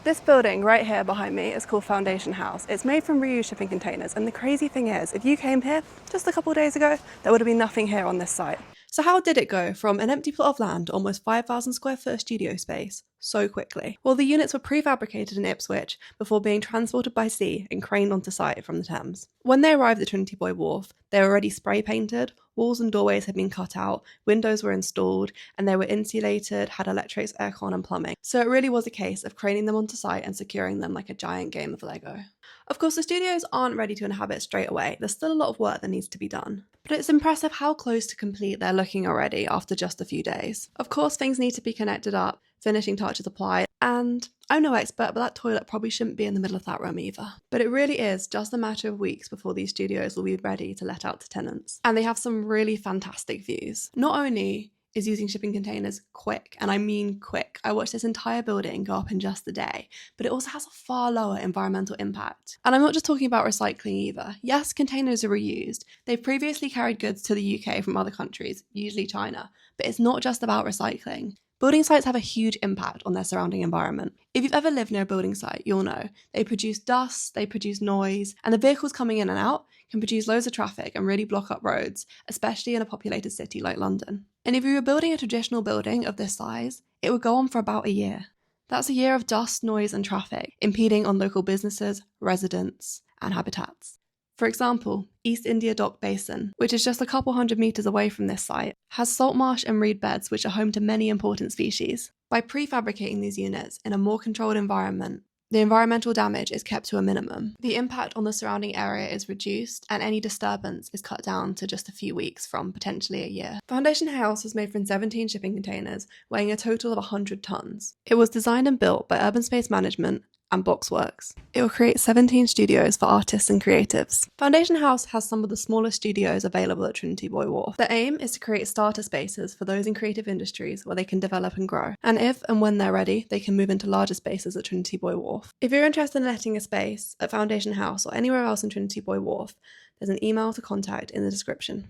This building right here behind me is called Foundation House. It's made from reused shipping containers, and the crazy thing is, if you came here just a couple of days ago, there would have been nothing here on this site. So how did it go from an empty plot of land to almost 5,000 square foot studio space so quickly? Well, the units were prefabricated in Ipswich before being transported by sea and craned onto site from the Thames. When they arrived at Trinity Buoy Wharf, they were already spray painted, walls and doorways had been cut out, windows were installed, and they were insulated, had electrics, aircon and plumbing. So it really was a case of craning them onto site and securing them like a giant game of Lego. Of course, the studios aren't ready to inhabit straight away. There's still a lot of work that needs to be done. But it's impressive how close to complete they're looking already after just a few days. Of course, things need to be connected up, finishing touches applied, and I'm no expert, but that toilet probably shouldn't be in the middle of that room either. But it really is just a matter of weeks before these studios will be ready to let out to tenants. And they have some really fantastic views. Not only is using shipping containers quick, and I mean quick. I watched this entire building go up in just a day, but it also has a far lower environmental impact. And I'm not just talking about recycling either. Yes, containers are reused. They've previously carried goods to the UK from other countries, usually China, but it's not just about recycling. Building sites have a huge impact on their surrounding environment. If you've ever lived near a building site, you'll know they produce dust, they produce noise, and the vehicles coming in and out can produce loads of traffic and really block up roads, especially in a populated city like London. And if you were building a traditional building of this size, it would go on for about a year. That's a year of dust, noise, and traffic, impeding on local businesses, residents, and habitats. For example, East India Dock Basin, which is just a couple hundred metres away from this site, has salt marsh and reed beds which are home to many important species. By prefabricating these units in a more controlled environment, the environmental damage is kept to a minimum. The impact on the surrounding area is reduced, and any disturbance is cut down to just a few weeks from potentially a year. Foundation House was made from 17 shipping containers, weighing a total of 100 tonnes. It was designed and built by Urban Space Management and Boxworx. It will create 17 studios for artists and creatives. Foundation House has some of the smallest studios available at Trinity Buoy Wharf. The aim is to create starter spaces for those in creative industries where they can develop and grow. And if and when they're ready, they can move into larger spaces at Trinity Buoy Wharf. If you're interested in letting a space at Foundation House or anywhere else in Trinity Buoy Wharf, there's an email to contact in the description.